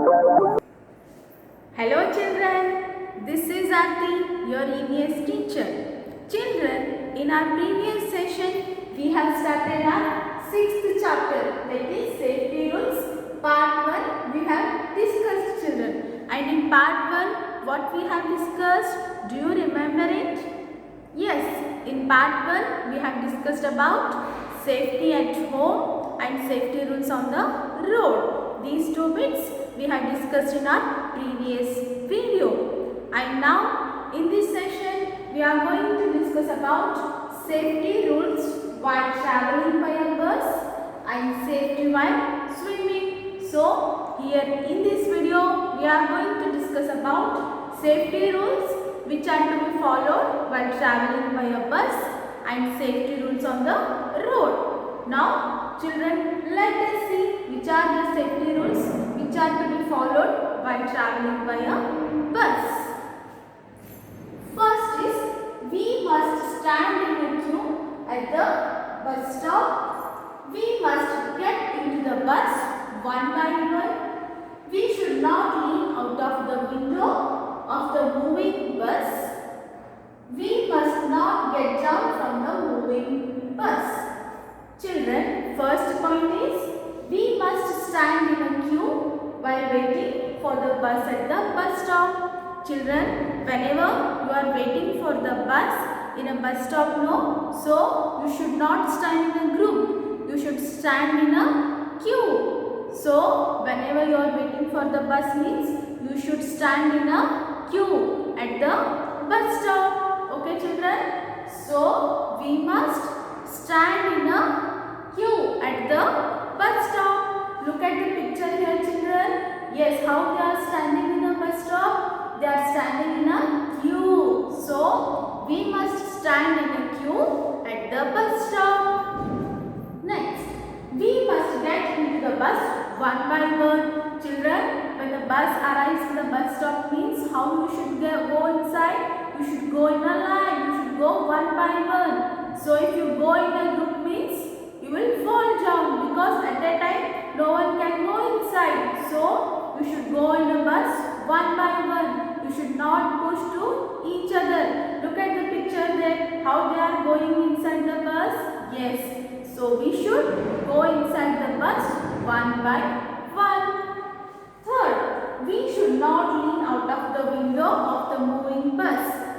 Hello children, this is Aarti, your EVS teacher. Children, in our previous session, we have started our 6th chapter, that is Safety Rules. Part 1, we have discussed children. And in part 1, what we have discussed, do you remember it? Yes, in part 1, we have discussed about safety at home and safety rules on the road. These two bits we have discussed in our previous video. And now in this session we are going to discuss about safety rules while traveling by a bus and safety while swimming. So here in this video we are going to discuss about safety rules which are to be followed while traveling by a bus and safety rules on the road. Now children, let us see which are the safety rules which are to be followed while traveling by a bus. First is, we must stand in a queue at the bus stop. We must get into the bus one by one. We should not lean out of the window of the moving bus. We must not get down from the moving bus. Children, first point is, we must stand in a queue while waiting for the bus at the bus stop. Children, whenever you are waiting for the bus in a bus stop, so you should not stand in a group. You should stand in a queue. So, whenever you are waiting for the bus means you should stand in a queue at the bus stop. Okay, children? So, we must stand in a queue at the bus stop. Look at the picture here, children. Yes, how they are standing in a bus stop? They are standing in a queue. So, we must stand in a queue at the bus stop. Next, we must get into the bus one by one. Children, when the bus arrives in the bus stop means how you should go inside? You should go in a line. You should go one by one. So, if you go in a group means you will fall down because at that time no one can go inside. So, you should go in the bus one by one. You should not push to each other. Look at the picture there, how they are going inside the bus. Yes, so we should go inside the bus one by one. Third, we should not lean out of the window of the moving bus.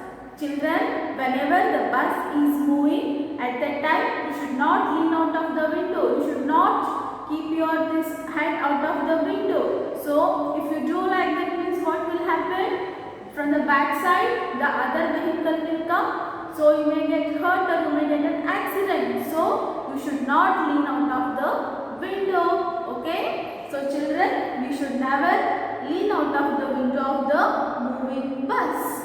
Children, whenever the bus is moving, at that time you should not lean out of the window. You should not keep your this head out of the window. So, if you do like that means what will happen? From the back side, the other vehicle will come. So, you may get hurt or you may get an accident. So, you should not lean out of the window. Okay? So, children, we should never lean out of the window of the moving bus.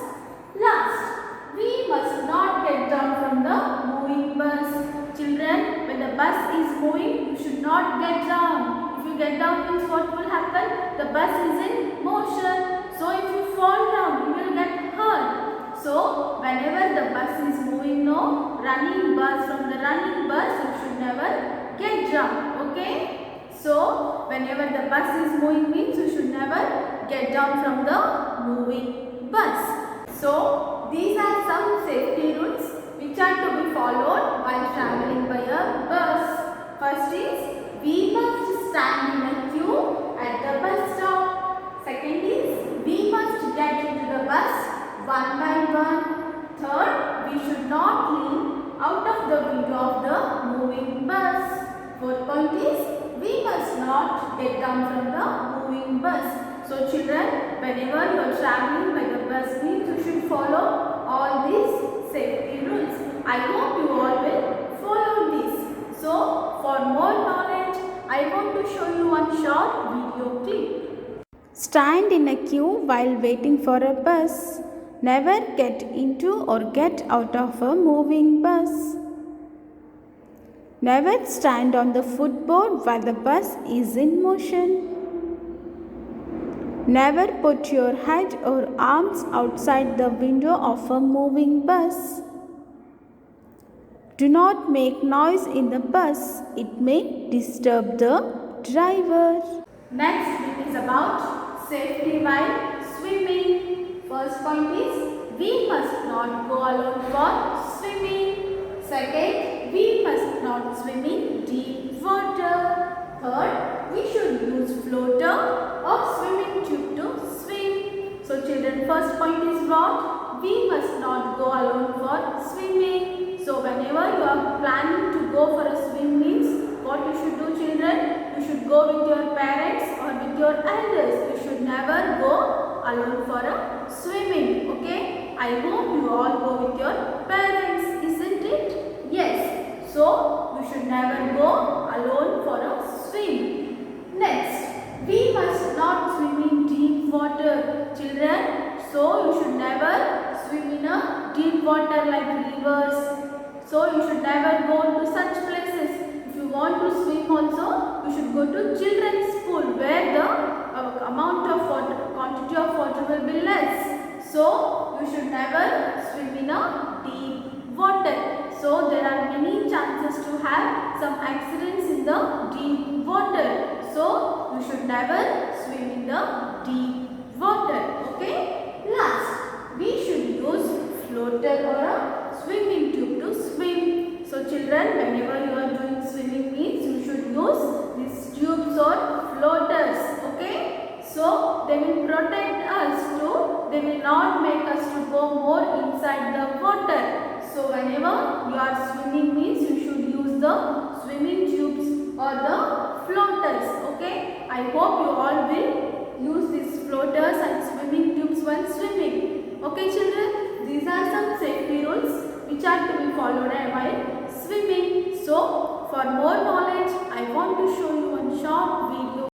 Last, we must not get down from the moving bus. Children, when the bus is moving, you should not get down. If you get down means what will happen? The bus is in motion. So if you fall down, you will get hurt. So whenever the bus is moving, running bus, from the running bus, you should never get down. Okay? So whenever the bus is moving means you should never get down from the moving bus. So these are some safety rules which are to be followed while traveling by a bus. First is, we must stand in a queue at the bus stop. Second is, we must get into the bus one by one. Third, we should not lean out of the window of the moving bus. Fourth point is, we must not get down from the moving bus. So children, whenever you are traveling by the bus means you should follow all these safety rules. I hope you all will follow this. So for more knowledge, I want to show you one short video clip. Stand in a queue while waiting for a bus. Never get into or get out of a moving bus. Never stand on the footboard while the bus is in motion. Never put your head or arms outside the window of a moving bus. Do not make noise in the bus. It may disturb the driver. Next bit is about safety while swimming. First point is we must not go alone for swimming. Second, we must not swim in deep water. Third, we should use floater or swimming tube to swim. So children, first point is what? We must not go alone for swimming. So whenever you are planning to go for a swim means what you should do children? You should go with your parents or with your elders. You should never go alone for a swimming. Okay? I hope you all go with your parents, isn't it? Yes. So you should never go alone for a swim. Next, we must not swim in deep water. Children, so you should never swim in a deep water like rivers. So you should never go to such places. If you want to swim also, you should go to children's pool where the amount of water, quantity of water will be less. So you should never swim in a deep water. So there are many chances to have some accidents in the deep water. So you should never swim in the deep water. Okay. Last, we should use floater or a swimming tube to swim. So children, whenever you are doing swimming means you should use these tubes or floaters. Okay. So they will protect us too. They will not make us to go more inside the water. So whenever you are swimming means you should use the swimming tubes or the floaters. Okay. I hope you all will use these floaters and swimming tubes while swimming. Okay children, these are some safety rules which are to be followed while swimming. So for more knowledge, I want to show you one short video.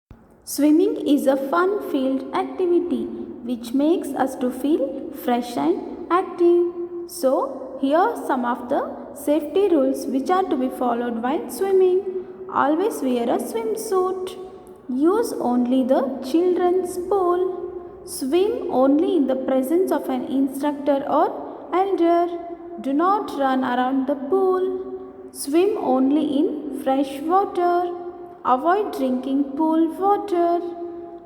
Swimming is a fun-filled activity which makes us to feel fresh and active. So here are some of the safety rules which are to be followed while swimming. Always wear a swimsuit. Use only the children's pool. Swim only in the presence of an instructor or elder. Do not run around the pool. Swim only in fresh water. Avoid drinking pool water.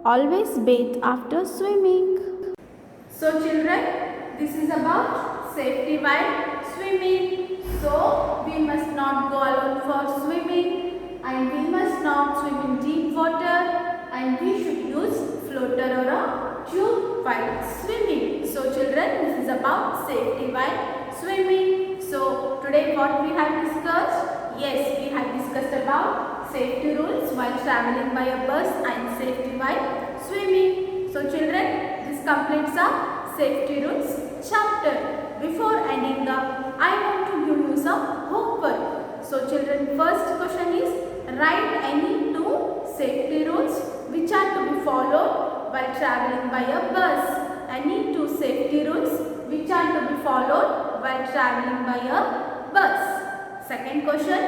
Always bathe after swimming. So children, this is about safety while swimming. So we must not go alone for swimming and we must not swim in deep water and we should use floater or a tube while swimming. So children, this is about safety while swimming. So today what we have discussed? Yes, we have discussed about safety rules while traveling by a bus and safety while swimming. So children, this completes our safety rules chapter. Before ending up, I want to give you some homework. So children, first question is write any 2 safety rules which are to be followed while traveling by a bus. Any 2 safety rules which are to be followed while traveling by a bus. Second question,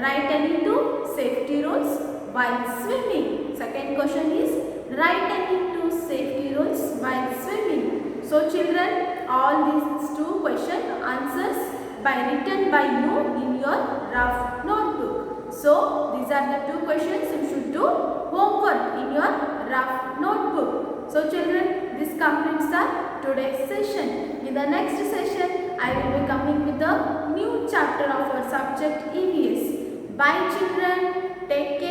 write any 2 safety rules while swimming. Second question is write any 2 safety rules while swimming. So children, all these 2 question answers by written by you in your rough notebook. So these are the 2 questions you should do homework in your rough notebook. So children, this completes our today's session. In the next session, I will be coming with a new chapter of our subject EVS. Bye children. Take care.